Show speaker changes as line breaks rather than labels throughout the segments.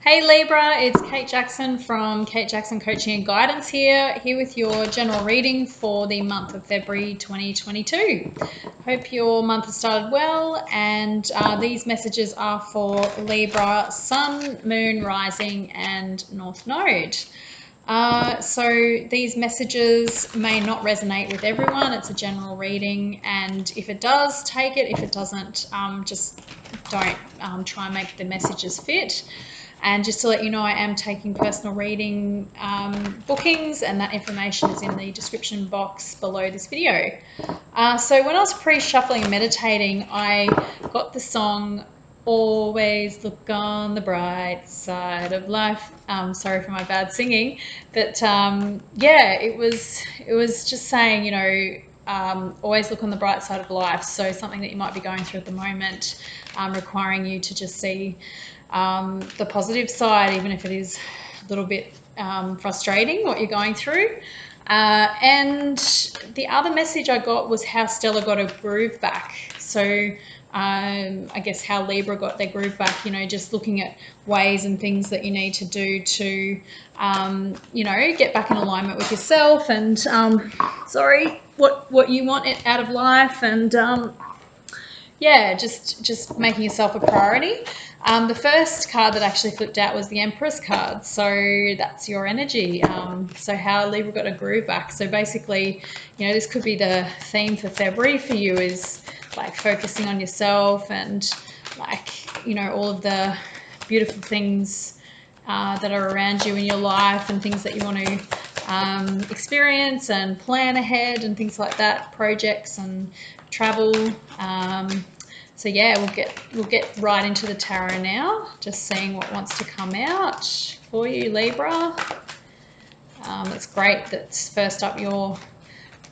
Hey Libra, it's Kate Jackson from Kate Jackson Coaching and Guidance here with your general reading for the month of February 2022. Hope your month has started well, and these messages are for Libra, Sun, Moon, Rising and North Node. So these messages may not resonate with everyone. It's a general reading, and if it does, take it. If it doesn't, just don't try and make the messages fit. And just to let you know, I am taking personal reading bookings, and that information is in the description box below this video. So when I was pre-shuffling and meditating, I got the song Always Look on the Bright Side of Life. Sorry for my bad singing, but yeah, it was just saying, always look on the bright side of life. So something that you might be going through at the moment, requiring you to just see the positive side, even if it is a little bit frustrating what you're going through. And the other message I got was how Stella got her groove back. So I guess how Libra got their groove back, just looking at ways and things that you need to do to, get back in alignment with yourself and, what you want out of life, and, yeah, just making yourself a priority. The first card that actually flipped out was the Empress card. So that's your energy. So how Libra got a groove back. So basically, this could be the theme for February for you, is like focusing on yourself and all of the beautiful things that are around you in your life, and things that you want to experience and plan ahead and things like that, projects and travel. So yeah, we'll get right into the tarot now, just seeing what wants to come out for you, Libra. It's great that's first up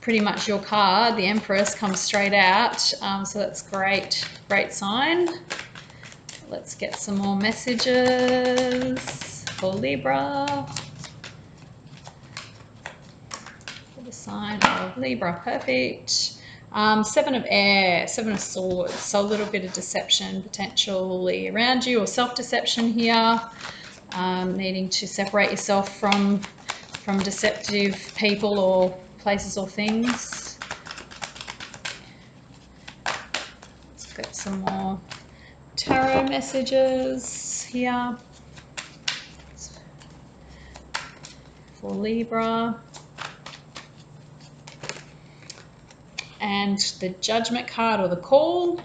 pretty much your card, the Empress, comes straight out. So that's great sign. Let's get some more messages for Libra. For the sign of Libra, perfect. Seven of Air, Seven of Swords, so a little bit of deception potentially around you, or self-deception here, needing to separate yourself from deceptive people or places or things. Let's get some more tarot messages here for Libra. And the Judgment card, or the Call.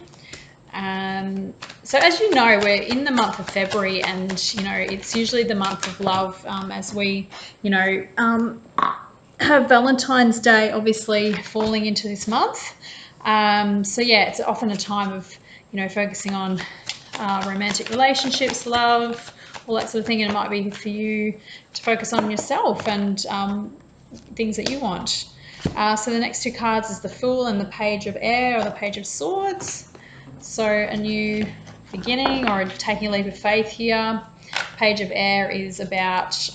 So as you know, we're in the month of February, and it's usually the month of love, as we have Valentine's Day obviously falling into this month. So yeah, it's often a time of focusing on romantic relationships, love, all that sort of thing, and it might be for you to focus on yourself and things that you want. So the next two cards is the Fool and the Page of Air, or the Page of Swords. So a new beginning, or taking a leap of faith here. Page of Air is about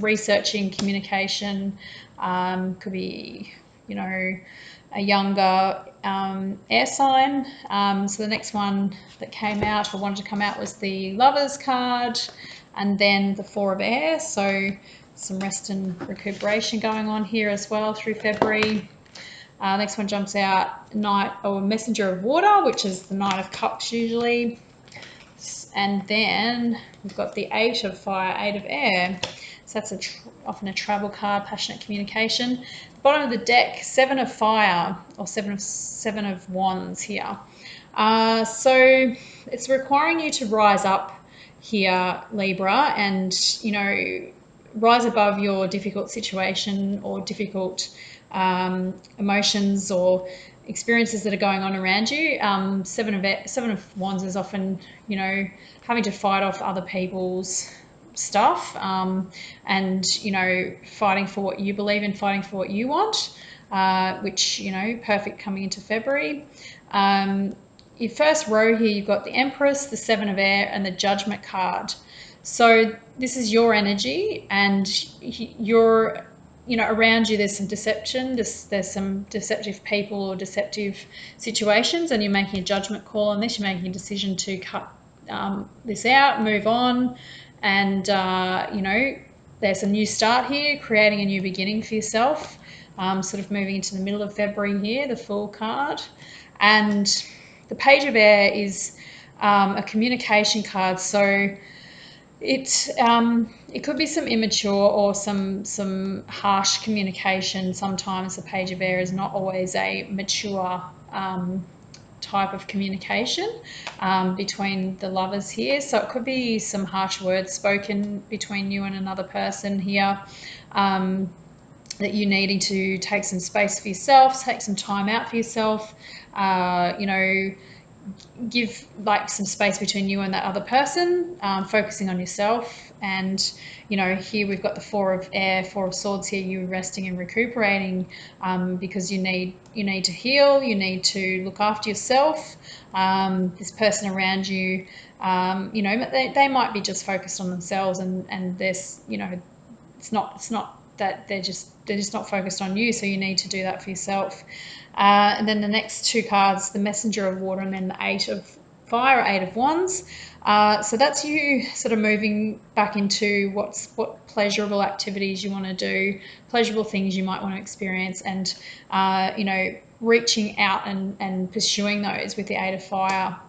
researching communication. Could be a younger air sign. So the next one that came out, or wanted to come out, was the Lovers card, and then the Four of Air. So some rest and recuperation going on here as well through February. Next one jumps out, Knight, or Messenger of Water, which is the Knight of Cups usually. And then we've got the Eight of Fire, Eight of Air. So that's often a travel card, passionate communication. The bottom of the deck, Seven of Fire, or Seven of Wands here. So it's requiring you to rise up here, Libra, and rise above your difficult situation or difficult emotions or experiences that are going on around you. Seven of Wands is often, having to fight off other people's stuff, and fighting for what you believe in, fighting for what you want, which perfect coming into February. Your first row here, you've got the Empress, the Seven of Air, and the Judgment card. So this is your energy, and you're, around you there's some deception, there's some deceptive people or deceptive situations, and you're making a judgment call on this. You're making a decision to cut this out, move on, and you know, there's a new start here, creating a new beginning for yourself. Sort of moving into the middle of February here, the Fool card, and the Page of Air is a communication card. So it could be some immature or some harsh communication. Sometimes the Page of Air is not always a mature type of communication between the lovers here. So it could be some harsh words spoken between you and another person here, that you needing to take some space for yourself, take some time out for yourself, you know, give like some space between you and that other person, focusing on yourself. And you know, here we've got the Four of Air, Four of Swords here. You're resting and recuperating because you need to heal. You need to look after yourself. This person around you, you know, they might be just focused on themselves, and there's, you know, it's not that they're just not focused on you. So you need to do that for yourself. And then the next two cards, the Messenger of Water and then the Eight of Fire, Eight of Wands. So that's you sort of moving back into what pleasurable activities you want to do, pleasurable things you might want to experience, and you know, reaching out and pursuing those with the Eight of Fire.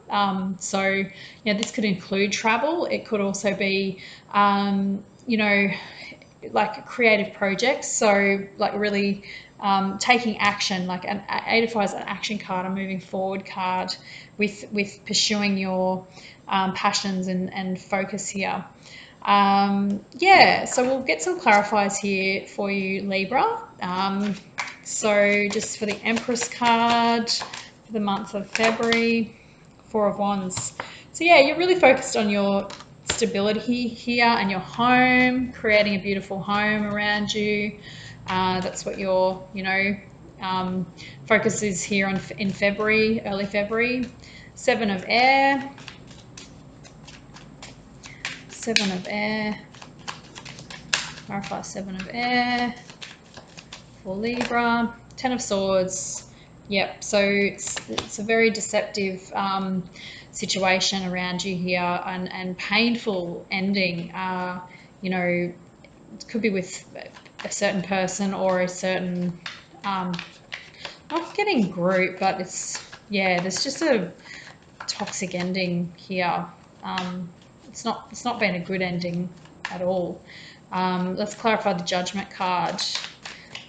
So you know, this could include travel. It could also be you know, like creative projects. So like really taking action, like an Eight of Fire is an action card, a moving forward card with pursuing your passions and focus here. Yeah, so we'll get some clarifiers here for you, Libra. So just for the Empress card for the month of February, Four of Wands. So yeah, you're really focused on your stability here and your home, creating a beautiful home around you. That's what your, you know, focus is here in February, early February. Seven of Air. Seven of Air. Clarify Seven of Air for Libra. Ten of Swords. Yep, so it's a very deceptive situation around you here, and painful ending. You know, it could be with a certain person or a certain, not getting group, but it's, yeah, there's just a toxic ending here. It's not been a good ending at all. Let's clarify the Judgment card.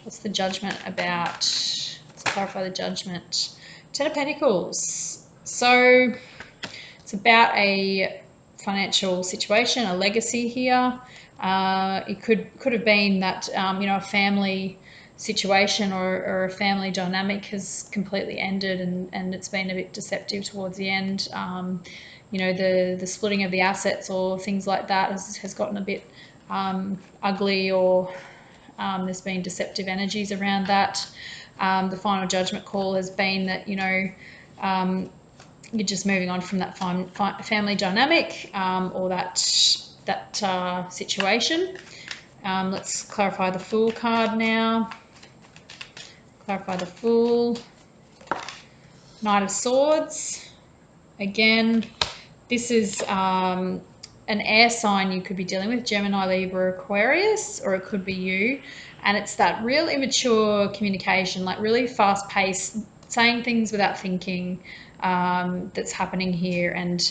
What's the Judgment about? Let's clarify the Judgment. Ten of Pentacles. So it's about a financial situation, a legacy here. It could have been that you know, a family situation or a family dynamic has completely ended, and it's been a bit deceptive towards the end. You know, the splitting of the assets or things like that has gotten a bit ugly, or there's been deceptive energies around that. The final judgment call has been that, you know, you're just moving on from that family dynamic or that situation. Let's clarify the Fool card now. Clarify the Fool. Knight of Swords. Again, this is an air sign you could be dealing with, Gemini, Libra, Aquarius, or it could be you. And it's that real immature communication, like really fast paced, saying things without thinking, that's happening here. And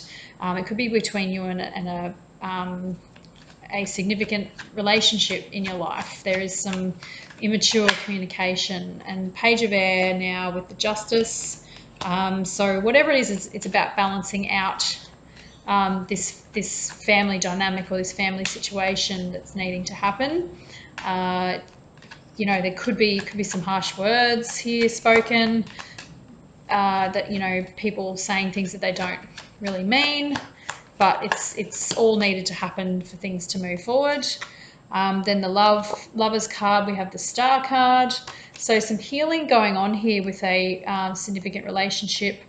it could be between you and a significant relationship in your life. There is some immature communication. And Page of Air now with the Justice. So whatever it is, it's about balancing out this family dynamic or this family situation that's needing to happen. You know, there could be some harsh words here spoken, that, you know, people saying things that they don't really mean, but it's all needed to happen for things to move forward. Then the Lovers card, we have the Star card. So some healing going on here with a significant relationship.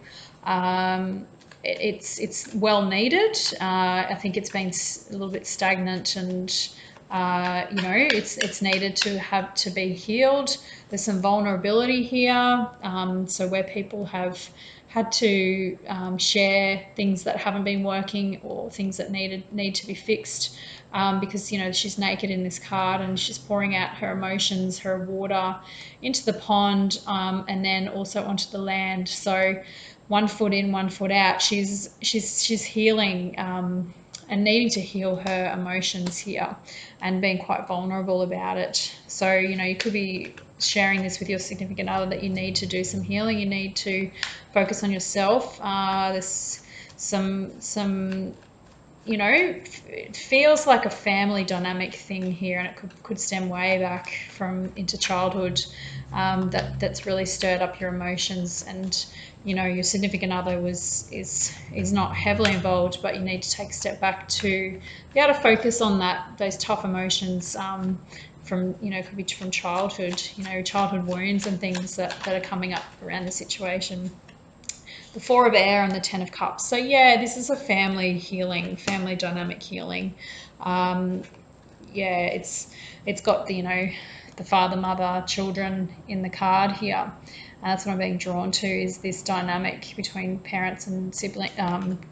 It's well needed. I think it's been a little bit stagnant, and you know, it's needed to be healed. There's some vulnerability here. So where people have had to share things that haven't been working or things that need to be fixed, because, you know, she's naked in this card and she's pouring out her emotions, her water into the pond, and then also onto the land. So 1 foot in, 1 foot out. She's healing, and needing to heal her emotions here, and being quite vulnerable about it. So, you know, you could be sharing this with your significant other, that you need to do some healing, you need to focus on yourself. There's some you know, it feels like a family dynamic thing here, and it could stem way back from into childhood, that's really stirred up your emotions. And, you know, your significant other is not heavily involved, but you need to take a step back to be able to focus on those tough emotions, from, you know, could be from childhood, you know, childhood wounds and things that are coming up around the situation. The 4 of Air and the 10 of Cups. So yeah, this is a family healing, family dynamic healing. Yeah, it's got the, you know, the father, mother, children in the card here. That's what I'm being drawn to, is this dynamic between parents and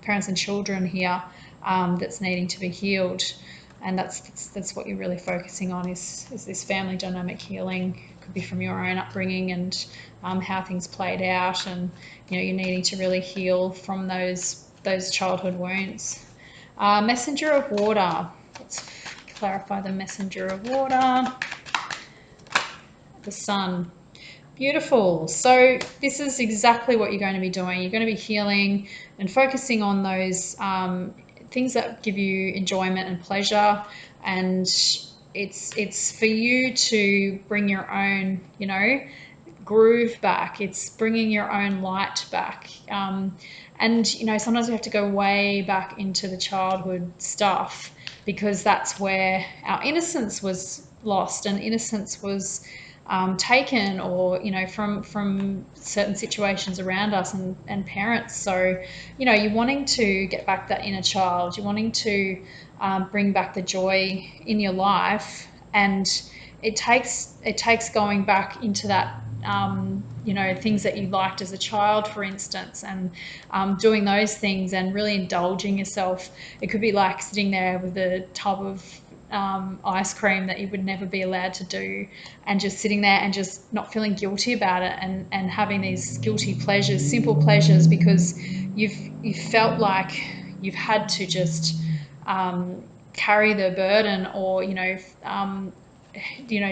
parents and children here, that's needing to be healed. And that's what you're really focusing on, is this family dynamic healing. Could be from your own upbringing and how things played out, and, you know, you're needing to really heal from those childhood wounds. Messenger of Water. Let's clarify the Messenger of Water. The Sun. Beautiful. So this is exactly what you're going to be doing. You're going to be healing and focusing on those things that give you enjoyment and pleasure, and it's for you to bring your own, you know, groove back. It's bringing your own light back. And, you know, sometimes we have to go way back into the childhood stuff, because that's where our innocence was lost, and innocence was taken, or, you know, from certain situations around us and parents. So, you know, you're wanting to get back that inner child. You're wanting to bring back the joy in your life, and it takes going back into that, you know, things that you liked as a child, for instance, and doing those things and really indulging yourself. It could be like sitting there with a tub of ice cream that you would never be allowed to do, and just sitting there and just not feeling guilty about it, and having these guilty pleasures, simple pleasures, because you've felt like you've had to just carry the burden, or, you know,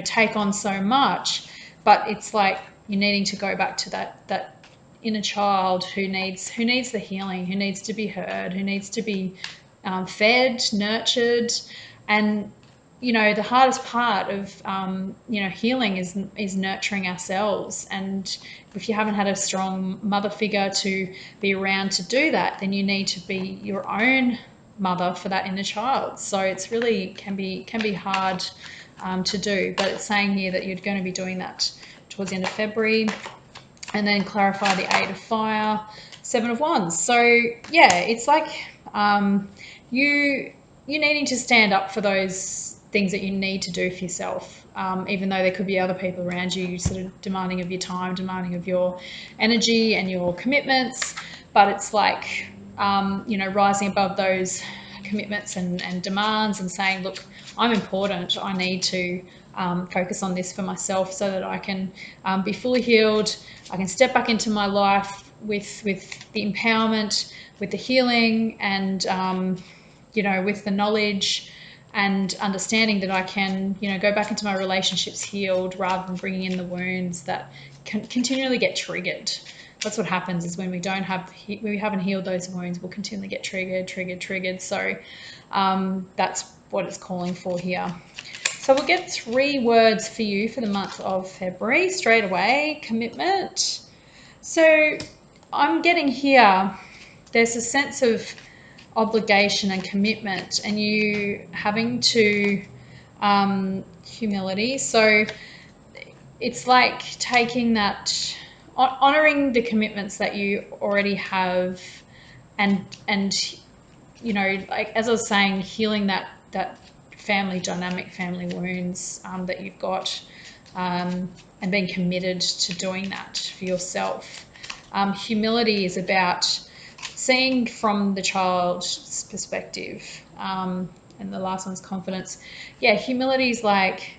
take on so much. But it's like you're needing to go back to that inner child who needs the healing, who needs to be heard, who needs to be fed, nurtured. And, you know, the hardest part of you know, healing is nurturing ourselves. And if you haven't had a strong mother figure to be around to do that, then you need to be your own mother for that inner child. So it's really can be hard to do. But it's saying here that you're going to be doing that towards the end of February. And then clarify the 8 of Fire, 7 of Wands. So yeah, it's like you needing to stand up for those things that you need to do for yourself, even though there could be other people around you sort of demanding of your time, demanding of your energy and your commitments. But it's like, you know, rising above those commitments and demands, and saying, look, I'm important. I need to focus on this for myself, so that I can be fully healed. I can step back into my life with the empowerment, with the healing, and you know, with the knowledge and understanding that I can, you know, go back into my relationships healed, rather than bringing in the wounds that can continually get triggered. That's what happens, is when we haven't healed those wounds, we'll continually get triggered. So that's what it's calling for here. So we'll get 3 words for you for the month of February straight away. Commitment. So I'm getting here, there's a sense of obligation and commitment, and you having to humility. So it's like taking that, honoring the commitments that you already have, and you know, like as I was saying, healing that family dynamic, family wounds that you've got, and being committed to doing that for yourself. Humility is about seeing from the child's perspective. And the last one's confidence. Yeah, humility is like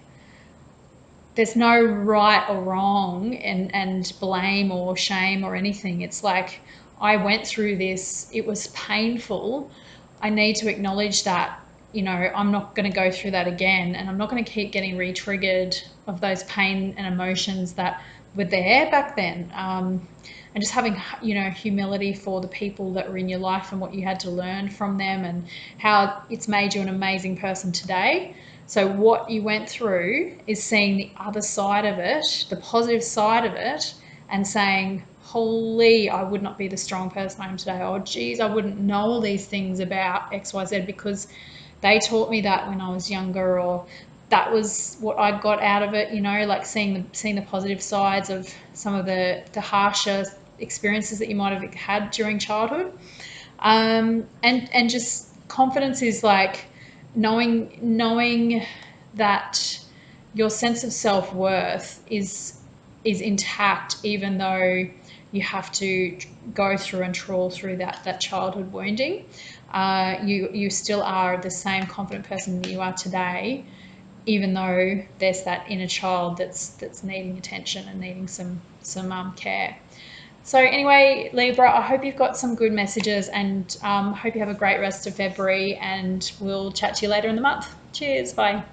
there's no right or wrong and blame or shame or anything. It's like, I went through this, it was painful. I need to acknowledge that, I'm not going to go through that again, and I'm not going to keep getting re-triggered of those pain and emotions that were there back then. And just having, humility for the people that were in your life and what you had to learn from them and how it's made you an amazing person today. So what you went through is seeing the other side of it, the positive side of it, and saying, holy, I would not be the strong person I am today. Oh, geez, I wouldn't know all these things about XYZ because they taught me that when I was younger, or that was what I got out of it, like seeing the positive sides of some of the harsher experiences that you might have had during childhood. And just confidence is like knowing that your sense of self-worth is intact, even though you have to go through and trawl through that childhood wounding. You still are the same confident person that you are today, even though there's that inner child that's needing attention and needing some care. So anyway, Libra, I hope you've got some good messages, and hope you have a great rest of February, and we'll chat to you later in the month. Cheers, bye.